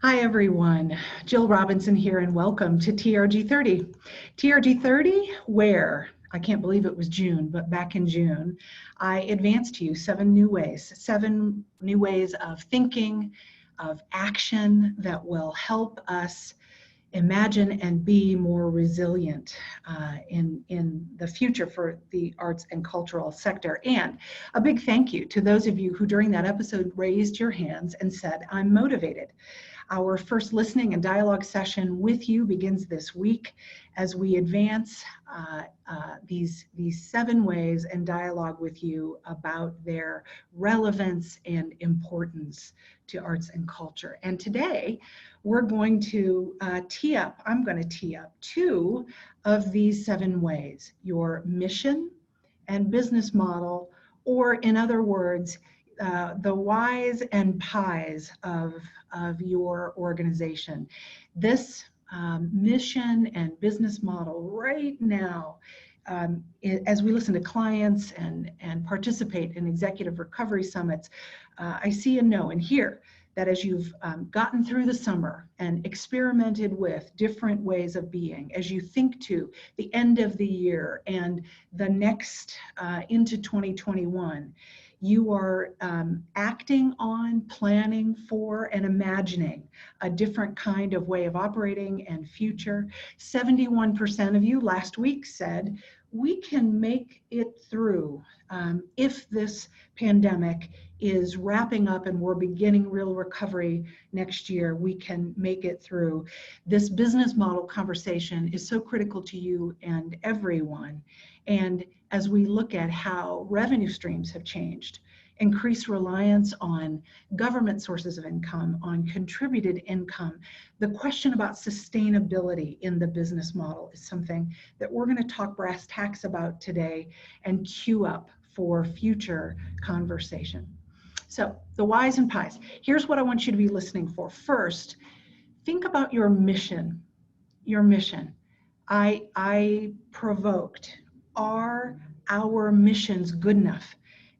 Hi everyone, Jill Robinson here and welcome to TRG 30. TRG 30, where, I can't believe it was June, but back in June, I advanced to you seven new ways of thinking, of action that will help us imagine and be more resilient in the future for the arts and cultural sector. And a big thank you to those of you who during that episode raised your hands and said, I'm motivated. Our first listening and dialogue session with you begins this week as we advance these 7 ways and dialogue with you about their relevance and importance to arts and culture. And today we're going to I'm going to tee up 2 of these 7 ways: your mission and business model, or in other words, the whys and pies of your organization. This mission and business model right now, as we listen to clients and participate in executive recovery summits, I see and know and hear that as you've gotten through the summer and experimented with different ways of being, as you think to the end of the year and the next into 2021, you are acting on, planning for, and imagining a different kind of way of operating and future. 71% of you last week said, we can make it through if this pandemic is wrapping up and we're beginning real recovery next year, we can make it through. This business model conversation is so critical to you and everyone. And as we look at how revenue streams have changed, increased reliance on government sources of income, on contributed income, the question about sustainability in the business model is something that we're going to talk brass tacks about today and queue up for future conversation. So the whys and pies. Here's what I want you to be listening for. First, think about your mission. Your mission. I provoked, are our missions good enough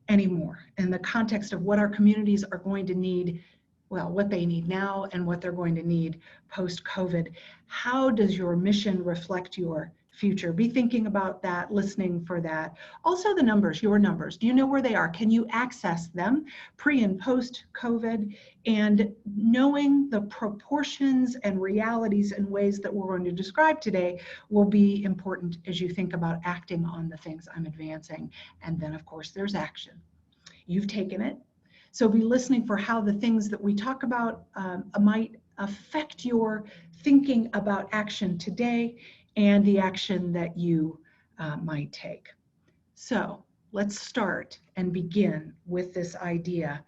anymore in the context of what our communities are going to need, well, what they need now and what they're going to need post-COVID? How does your mission reflect your future? Be thinking about that, listening for that. Also the numbers, your numbers. Do you know where they are? Can you access them pre and post-COVID? And knowing the proportions and realities and ways that we're going to describe today will be important as you think about acting on the things I'm advancing. And then of course there's action. You've taken it. So be listening for how the things that we talk about might affect your thinking about action today and the action that you might take. So let's start and begin with this idea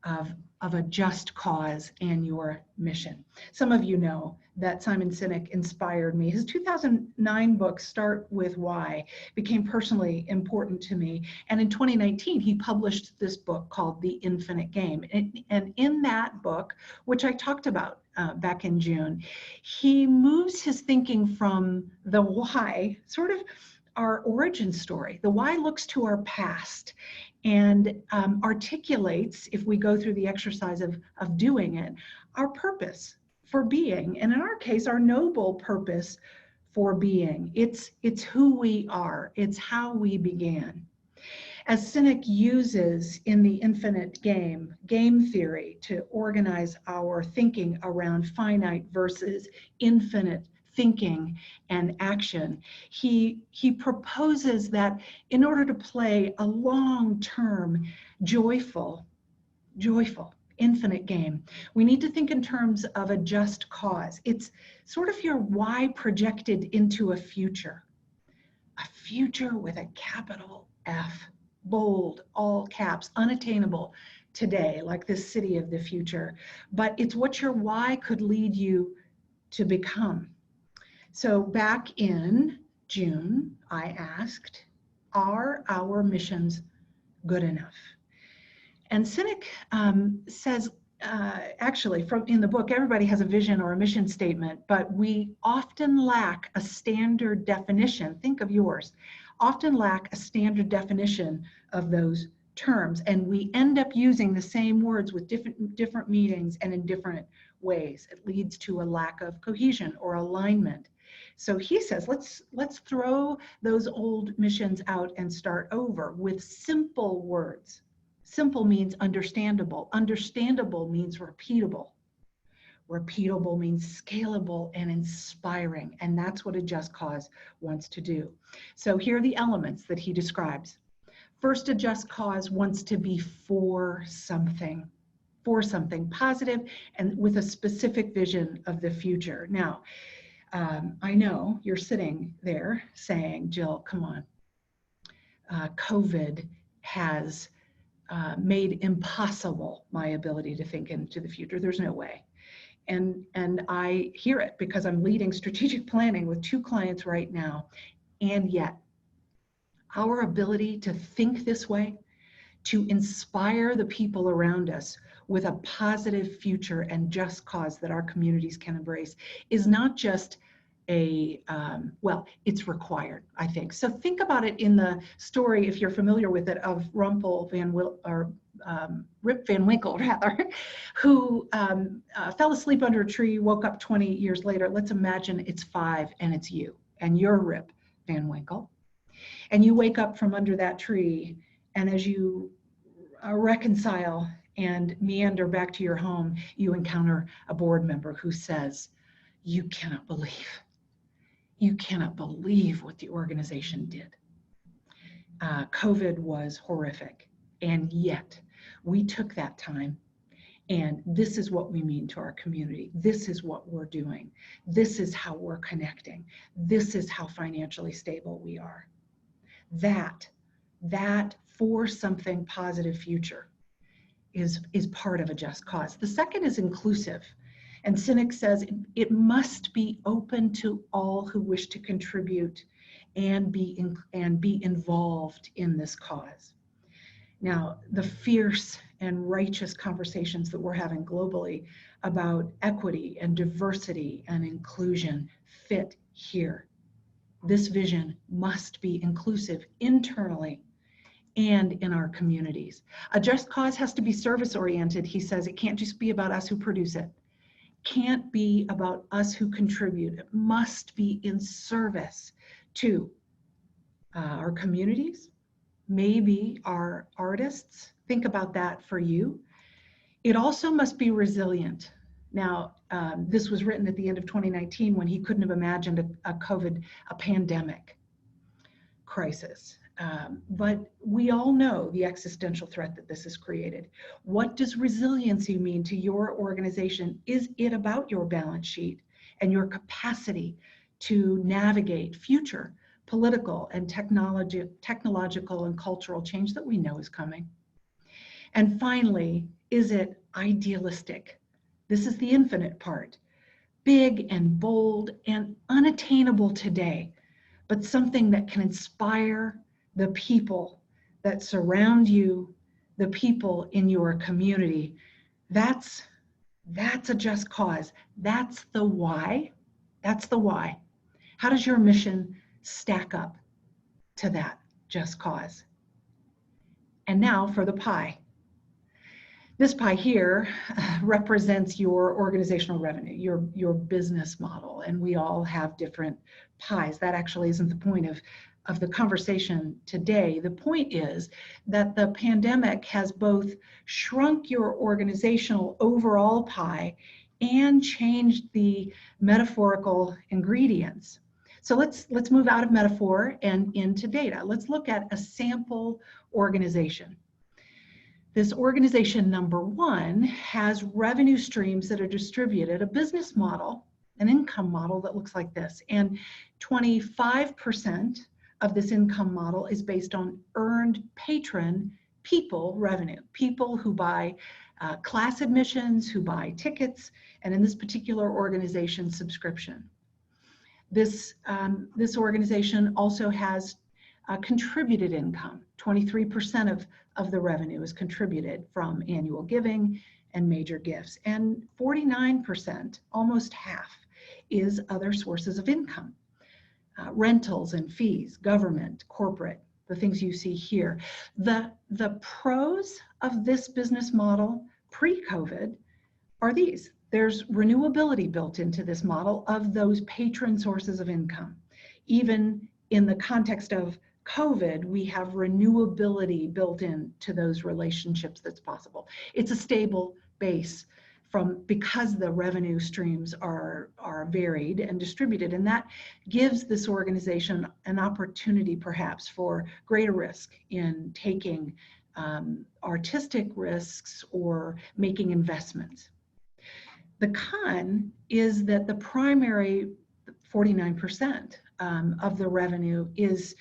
of a just cause and your mission. Some of you know that Simon Sinek inspired me. His 2009 book, Start With Why, became personally important to me. And in 2019, he published this book called The Infinite Game. And in that book, which I talked about back in June, he moves his thinking from the why, sort of our origin story. The why looks to our past and articulates, if we go through the exercise of doing it, our purpose for being, and in our case, our noble purpose for being. It's who we are. It's how we began. As Sinek uses in The Infinite Game, game theory to organize our thinking around finite versus infinite thinking and action, he proposes that in order to play a long-term, joyful, infinite game, we need to think in terms of a just cause. It's sort of your why projected into a future with a capital F, bold, all caps, unattainable today, like this city of the future. But it's what your why could lead you to become. So back in June, I asked, are our missions good enough? And Sinek says, actually, in the book, everybody has a vision or a mission statement, but we often lack a standard definition. Think of yours. Often lack a standard definition of those terms, and we end up using the same words with different meanings and in different ways. It leads to a lack of cohesion or alignment. So he says, let's throw those old missions out and start over with simple words. Simple means understandable. Understandable means repeatable. Repeatable means scalable and inspiring, and that's what a just cause wants to do. So here are the elements that he describes. First, a just cause wants to be for something positive and with a specific vision of the future. Now, I know you're sitting there saying, Jill, come on. COVID has made impossible my ability to think into the future. There's no way. And I hear it because I'm leading strategic planning with 2 clients right now. And yet, our ability to think this way, to inspire the people around us with a positive future and just cause that our communities can embrace, is not just well, it's required, I think. So think about it in the story, if you're familiar with it, of Rip Van Winkle, rather, who fell asleep under a tree, woke up 20 years later. Let's imagine it's 5 and it's you, and you're Rip Van Winkle. And you wake up from under that tree, and as you reconcile and meander back to your home, you encounter a board member who says, you cannot believe what the organization did. COVID was horrific, and yet we took that time, and this is what we mean to our community. This is what we're doing. This is how we're connecting. This is how financially stable we are. That for something positive future is part of a just cause. The second is inclusive. And Cynic says it must be open to all who wish to contribute and be involved in this cause. Now, the fierce and righteous conversations that we're having globally about equity and diversity and inclusion fit here. This vision must be inclusive internally and in our communities. A just cause has to be service-oriented, he says. It can't just be about us who produce it. Can't be about us who contribute. It must be in service to our communities, maybe our artists. Think about that for you. It also must be resilient. Now, this was written at the end of 2019 when he couldn't have imagined a pandemic crisis. But we all know the existential threat that this has created. What does resiliency mean to your organization? Is it about your balance sheet and your capacity to navigate future political and technological and cultural change that we know is coming? And finally, is it idealistic? This is the infinite part. Big and bold and unattainable today, but something that can inspire the people that surround you, the people in your community. That's a just cause. That's the why. That's the why. How does your mission stack up to that just cause? And now for the pie. This pie here represents your organizational revenue, your business model, and we all have different pies. That actually isn't the point of the conversation today. The point is that the pandemic has both shrunk your organizational overall pie and changed the metaphorical ingredients. So let's move out of metaphor and into data. Let's look at a sample organization. This organization number 1 has revenue streams that are distributed, a business model, an income model that looks like this. And 25% of this income model is based on earned patron people revenue, people who buy class admissions, who buy tickets, and in this particular organization, subscription. This organization also has contributed income. 23% of the revenue is contributed from annual giving and major gifts. And 49%, almost half, is other sources of income. Rentals and fees, government, corporate, the things you see here. The pros of this business model pre-COVID are these. There's renewability built into this model of those patron sources of income. Even in the context of COVID, we have renewability built into those relationships that's possible. It's a stable base because the revenue streams are varied and distributed, and that gives this organization an opportunity perhaps for greater risk in taking artistic risks or making investments. The con is that the primary 49% of the revenue is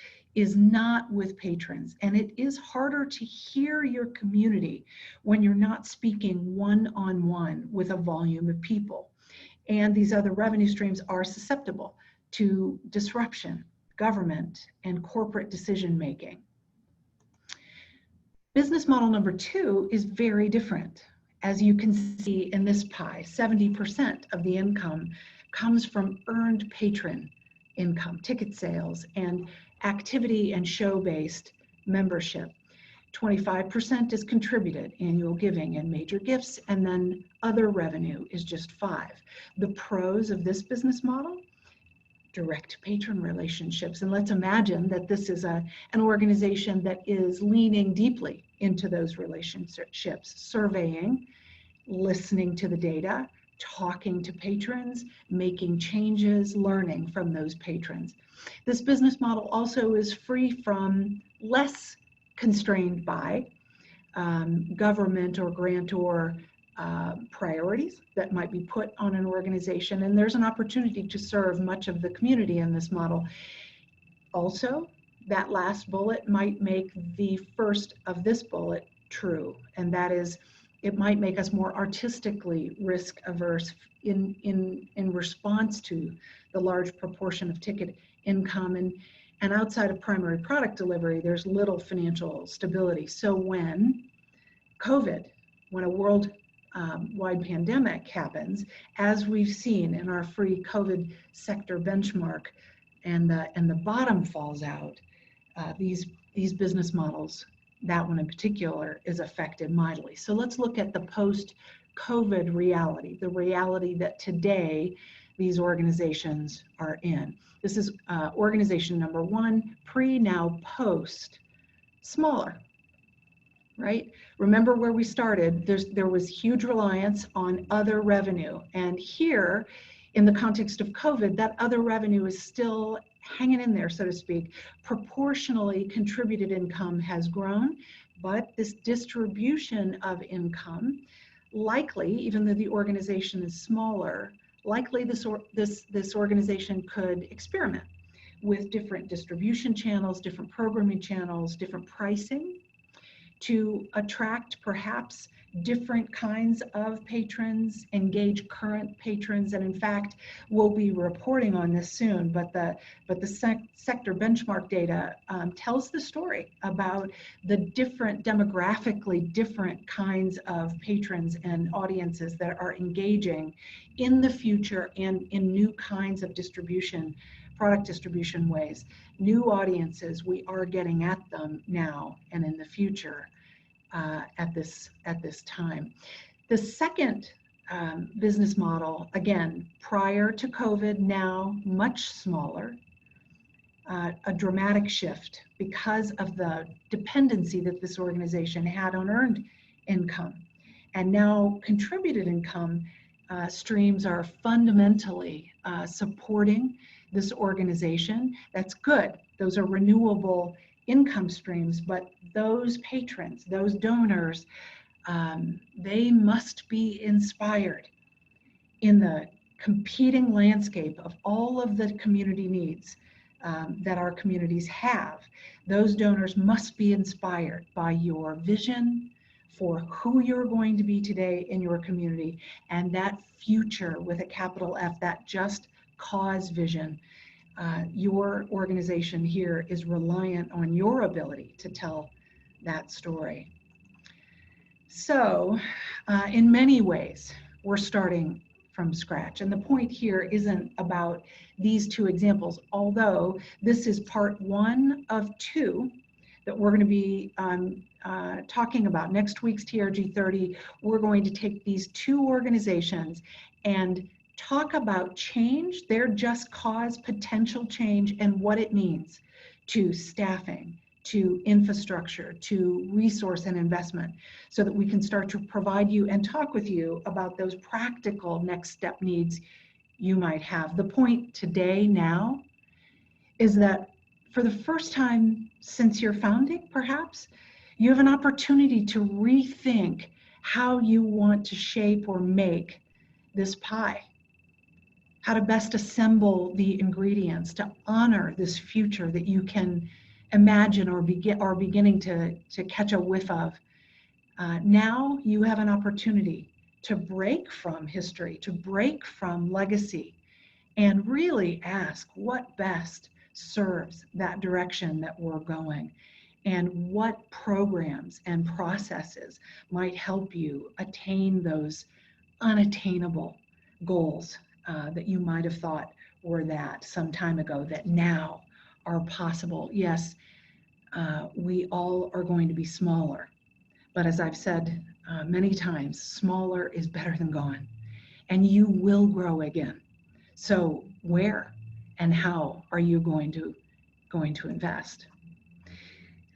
not with patrons, and it is harder to hear your community when you're not speaking one-on-one with a volume of people. And these other revenue streams are susceptible to disruption, government, and corporate decision-making. Business model number 2 is very different. As you can see in this pie, 70% of the income comes from earned patron income, ticket sales, and activity and show-based membership. 25% is contributed, annual giving and major gifts, and then other revenue is just 5%. The pros of this business model: direct patron relationships. And let's imagine that this is an organization that is leaning deeply into those relationships, surveying, listening to the data, talking to patrons, making changes, learning from those patrons. This business model also is free from, less constrained by government or grantor priorities that might be put on an organization, and there's an opportunity to serve much of the community in this model. Also, that last bullet might make the first of this bullet true, and that is, it might make us more artistically risk averse in response to the large proportion of ticket income, and outside of primary product delivery, there's little financial stability. So when a worldwide pandemic happens, as we've seen in our free COVID sector benchmark, and the bottom falls out, these business models, that one in particular, is affected mightily. So let's look at the post-COVID reality, the reality that today these organizations are in. This is organization number 1, pre, now post, smaller, right? Remember where we started, there was huge reliance on other revenue. And here, in the context of COVID, that other revenue is still hanging in there, so to speak. Proportionally contributed income has grown, but this distribution of income, likely, even though the organization is smaller, likely this organization could experiment with different distribution channels, different programming channels, different pricing, to attract perhaps different kinds of patrons, engage current patrons, and in fact, we'll be reporting on this soon, but the sector benchmark data tells the story about the demographically different kinds of patrons and audiences that are engaging in the future and in new kinds of product distribution ways. New audiences, we are getting at them now and in the future. At this time. The second business model, again, prior to COVID, now much smaller, a dramatic shift because of the dependency that this organization had on earned income. And now contributed income streams are fundamentally supporting this organization. That's good. Those are renewable income streams, but those patrons, those donors, they must be inspired in the competing landscape of all of the community needs that our communities have. Those donors must be inspired by your vision for who you're going to be today in your community, and that future with a capital F, that just cause vision. Your organization here is reliant on your ability to tell that story. So in many ways, we're starting from scratch. And the point here isn't about these two examples, although this is part 1 of 2 that we're going to be talking about. Next week's TRG 30, we're going to take these two organizations and talk about change, their just cause potential change, and what it means to staffing, to infrastructure, to resource and investment, so that we can start to provide you and talk with you about those practical next step needs you might have. The point today now is that for the first time since your founding, perhaps, you have an opportunity to rethink how you want to shape or make this pie, how to best assemble the ingredients to honor this future that you can imagine or beginning to catch a whiff of. Now you have an opportunity to break from history, to break from legacy, and really ask what best serves that direction that we're going, and what programs and processes might help you attain those unattainable goals that you might have thought were that some time ago, that now are possible. Yes, we all are going to be smaller, but as I've said many times, smaller is better than gone, and you will grow again. So where and how are you going to invest?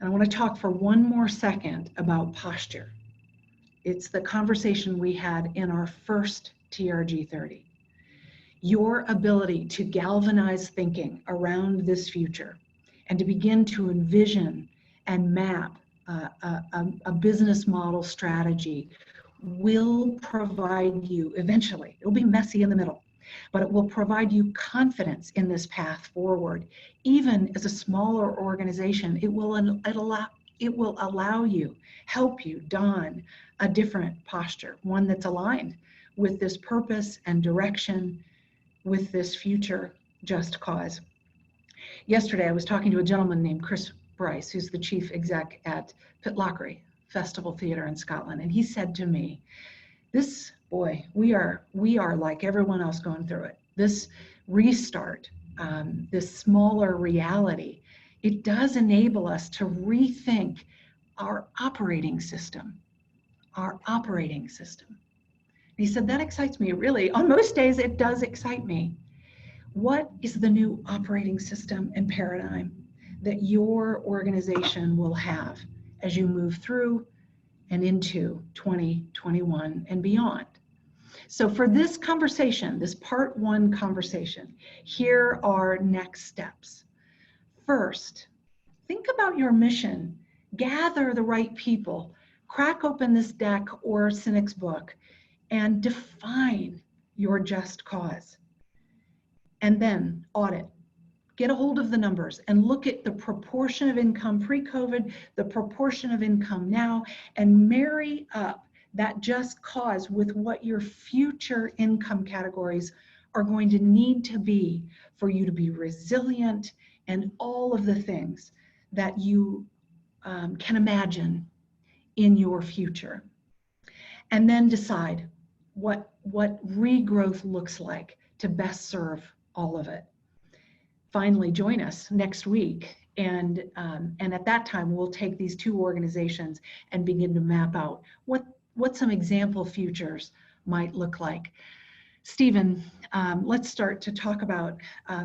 And I want to talk for one more second about posture. It's the conversation we had in our first TRG 30. Your ability to galvanize thinking around this future and to begin to envision and map a business model strategy will provide you eventually. It'll be messy in the middle, but it will provide you confidence in this path forward. Even as a smaller organization, it will allow you, help you don a different posture, one that's aligned with this purpose and direction, with this future just cause. Yesterday, I was talking to a gentleman named Chris Bryce, who's the chief exec at Pitlochry Festival Theatre in Scotland, and he said to me, we are like everyone else going through it. This restart, this smaller reality, it does enable us to rethink our operating system. He said, that excites me, really. On most days, it does excite me. What is the new operating system and paradigm that your organization will have as you move through and into 2021 and beyond? So for this conversation, this part one conversation, here are next steps. First, think about your mission, gather the right people, crack open this deck or Cynic's book, and define your just cause. And then audit. Get a hold of the numbers and look at the proportion of income pre-COVID, the proportion of income now, and marry up that just cause with what your future income categories are going to need to be for you to be resilient and all of the things that you can imagine in your future. And then decide what regrowth looks like to best serve all of it. Finally, join us next week, and at that time we'll take these two organizations and begin to map out what some example futures might look like. Stephen, let's start to talk about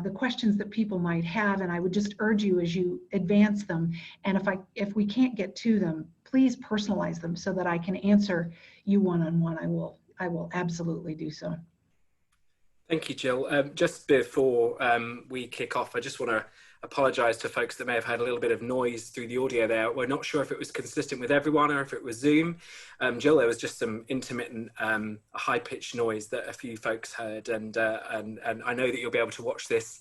the questions that people might have, and I would just urge you as you advance them, and if we can't get to them, please personalize them so that I can answer you one-on-one. I will absolutely do so. Thank you, Jill. Just before we kick off, I just want to apologise to folks that may have had a little bit of noise through the audio there. We're not sure if it was consistent with everyone or if it was Zoom. Jill, there was just some intermittent high-pitched noise that a few folks heard, and I know that you'll be able to watch this,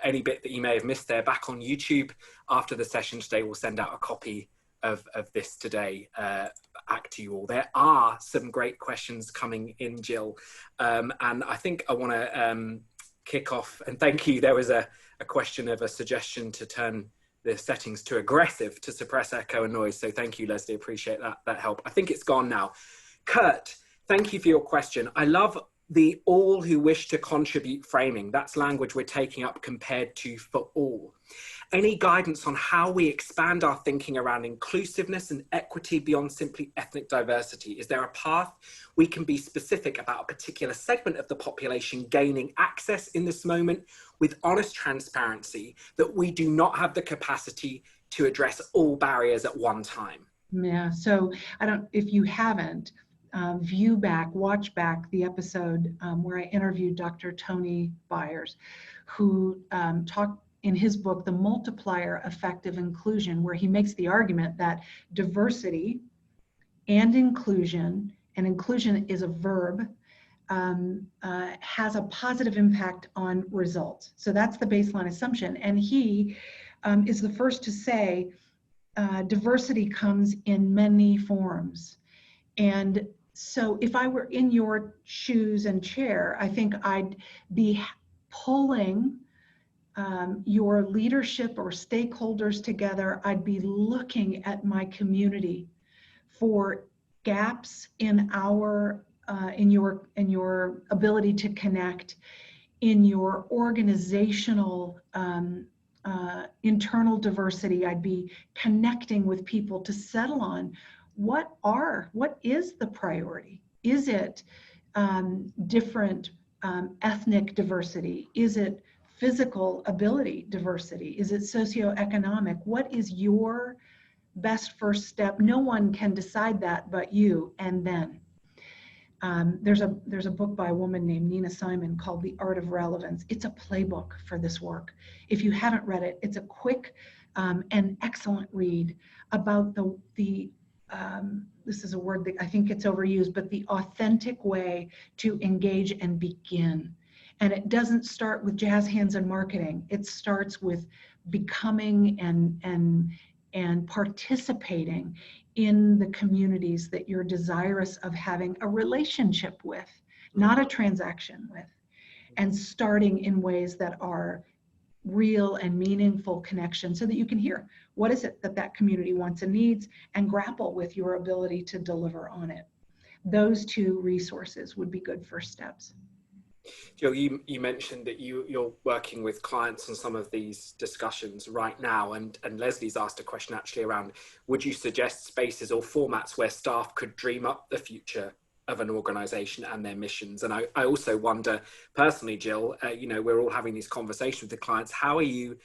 any bit that you may have missed there, back on YouTube after the session today. We'll send out a copy of this today back to you all. There are some great questions coming in, Jill, and I think I want to kick off, and thank you. There was a question of a suggestion to turn the settings to aggressive to suppress echo and noise, so thank you, Leslie, appreciate that help. I think it's gone now. Kurt, thank you for your question. I love the all who wish to contribute framing. That's language we're taking up, compared to for all. Any guidance on how we expand our thinking around inclusiveness and equity beyond simply ethnic diversity? Is there a path we can be specific about a particular segment of the population gaining access in this moment with honest transparency that we do not have the capacity to address all barriers at one time? Yeah, so if you haven't, watch back the episode where I interviewed Dr. Tony Byers, who talked in his book, The Multiplier Effect of Inclusion, where he makes the argument that diversity and inclusion is a verb, has a positive impact on results. So that's the baseline assumption. And he is the first to say, diversity comes in many forms. And so if I were in your shoes and chair, I think I'd be pulling your leadership or stakeholders together. I'd be looking at my community for gaps in your ability to connect, in your organizational internal diversity. I'd be connecting with people to settle on what is the priority? Is it different ethnic diversity? Is it physical ability diversity? Is it socioeconomic? What is your best first step? No one can decide that but you. And then there's a book by a woman named Nina Simon called The Art of Relevance. It's a playbook for this work. If you haven't read it, it's a quick and excellent read about this is a word that I think it's overused, but the authentic way to engage and begin. And it doesn't start with jazz hands and marketing. It starts with becoming and participating in the communities that you're desirous of having a relationship with, not a transaction with, and starting in ways that are real and meaningful connection so that you can hear what is it that community wants and needs and grapple with your ability to deliver on it. Those two resources would be good first steps. Jill, you mentioned that you're working with clients on some of these discussions right now, and Leslie's asked a question actually around, would you suggest spaces or formats where staff could dream up the future of an organization and their missions? And I also wonder personally, Jill, we're all having these conversations with the clients. How are you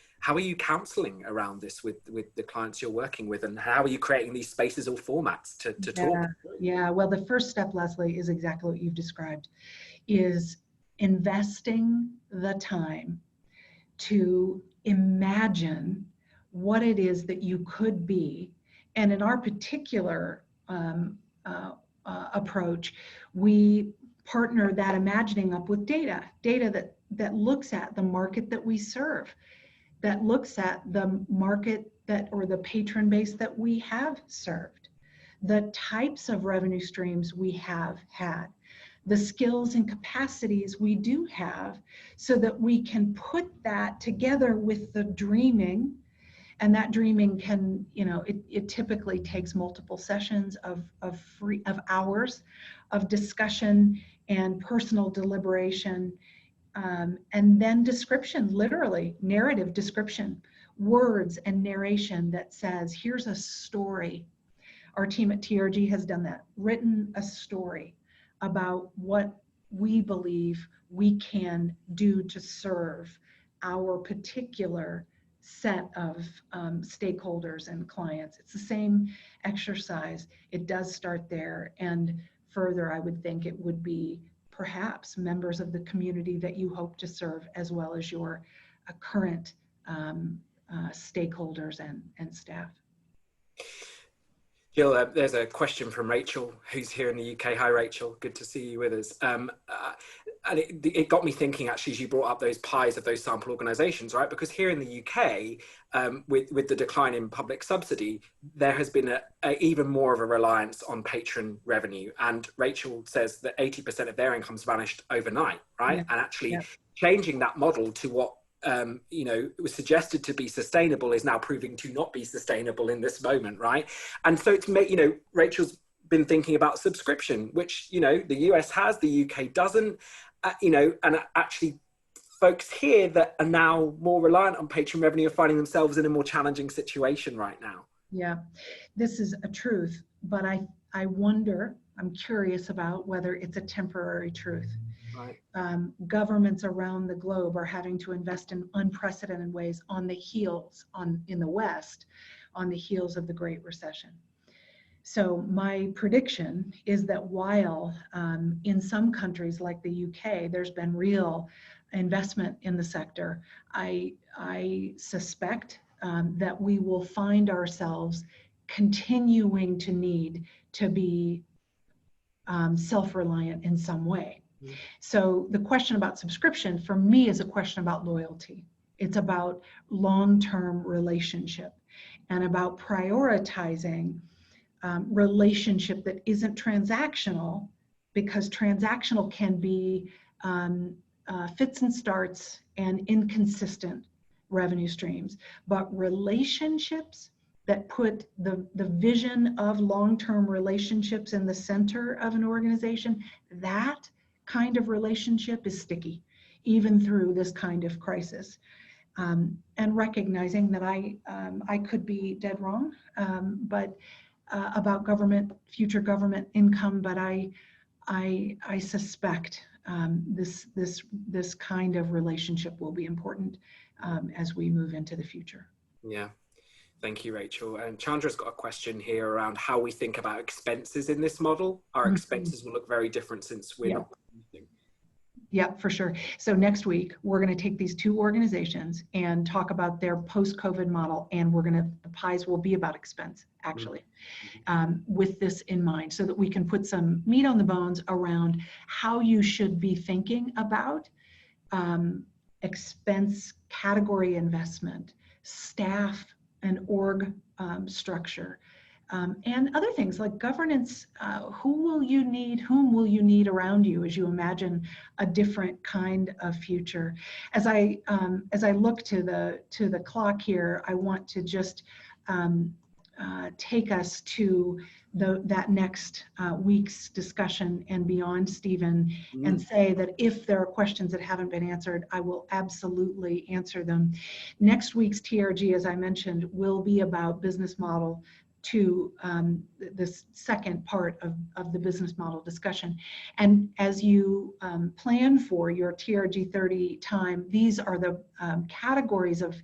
counseling around this with the clients you're working with, and how are you creating these spaces or formats to talk? Yeah, well, the first step, Leslie, is exactly what you've described, is investing the time to imagine what it is that you could be. And in our particular approach, we partner that imagining up with data that looks at the market that we serve, that looks at the market or the patron base that we have served, the types of revenue streams we have had, the skills and capacities we do have, so that we can put that together with the dreaming. And that dreaming can, it typically takes multiple sessions of hours of discussion and personal deliberation, and then description, literally narrative description, words and narration that says, here's a story. Our team at TRG has done that, written a story about what we believe we can do to serve our particular set of stakeholders and clients. It's the same exercise. It does start there. And further, I would think it would be perhaps members of the community that you hope to serve, as well as your current stakeholders and staff. Jill, there's a question from Rachel, who's here in the UK. Hi, Rachel. Good to see you with us. And it got me thinking, actually, as you brought up those pies of those sample organisations, right? Because here in the UK, with the decline in public subsidy, there has been even more of a reliance on patron revenue. And Rachel says that 80% of their income's vanished overnight, right? Yeah. And actually changing that model to what it was suggested to be sustainable is now proving to not be sustainable in this moment, right? And so it's made, Rachel's been thinking about subscription, which, the US has, the UK doesn't, and actually folks here that are now more reliant on Patreon revenue are finding themselves in a more challenging situation right now. Yeah, this is a truth, but I wonder, I'm curious about whether it's a temporary truth. Right. Governments around the globe are having to invest in unprecedented ways on the heels, in the West, on the heels of the Great Recession. So my prediction is that while in some countries like the UK, there's been real investment in the sector, I suspect that we will find ourselves continuing to need to be self-reliant in some way. So the question about subscription for me is a question about loyalty. It's about long-term relationship and about prioritizing relationship that isn't transactional, because transactional can be fits and starts and inconsistent revenue streams, but relationships that put the vision of long-term relationships in the center of an organization, that kind of relationship is sticky, even through this kind of crisis. And recognizing that I could be dead wrong, but about future government income, but I suspect this kind of relationship will be important as we move into the future. Yeah. Thank you, Rachel. And Chandra's got a question here around how we think about expenses in this model. Our expenses will look very different since we're not using. Yeah, for sure. So next week, we're going to take these two organizations and talk about their post-COVID model, and the pies will be about expense, actually, with this in mind, so that we can put some meat on the bones around how you should be thinking about expense category investment, staff and org structure, and other things like governance. Whom will you need around you as you imagine a different kind of future? As I look to the clock here, I want to just take us to that next week's discussion and beyond, Stephen, and say that if there are questions that haven't been answered, I will absolutely answer them. Next week's TRG, as I mentioned, will be about business model to this second part of the business model discussion. And as you plan for your TRG 30 time, these are the categories of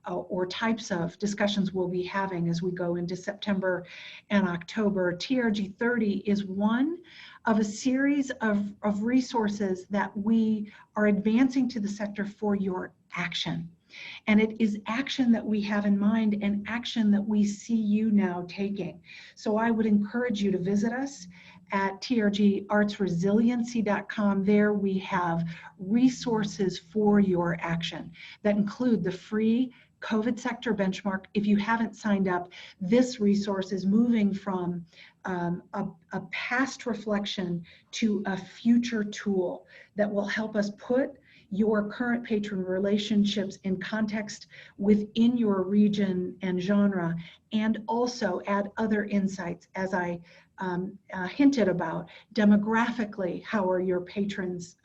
or types of discussions we'll be having as we go into September and October. TRG 30 is one of a series of resources that we are advancing to the sector for your action. And it is action that we have in mind and action that we see you now taking. So I would encourage you to visit us at trgartsresiliency.com. There we have resources for your action that include the free COVID sector benchmark. If you haven't signed up, this resource is moving from a past reflection to a future tool that will help us put your current patron relationships in context within your region and genre, and also add other insights, as I hinted about. Demographically, how are your patrons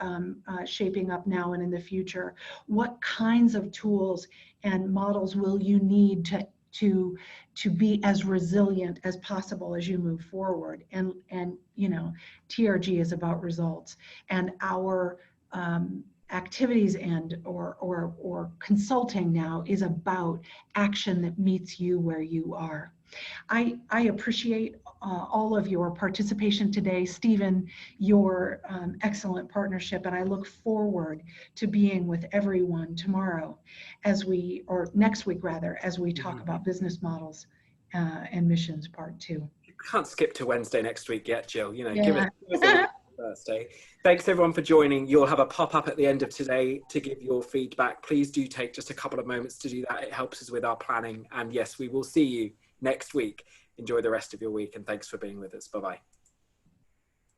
shaping up now and in the future? What kinds of tools and models will you need to be as resilient as possible as you move forward? And you know, TRG is about results, and our activities and or consulting now is about action that meets you where you are. I appreciate all of your participation today, Stephen, your excellent partnership, and I look forward to being with everyone tomorrow or next week rather, as we talk about business models and missions part 2. You can't skip to Wednesday next week yet, Jill. You know, give us Thursday. Thanks everyone for joining. You'll have a pop-up at the end of today to give your feedback. Please do take just a couple of moments to do that. It helps us with our planning. And yes, we will see you next week. Enjoy the rest of your week, and thanks for being with us. Bye-bye.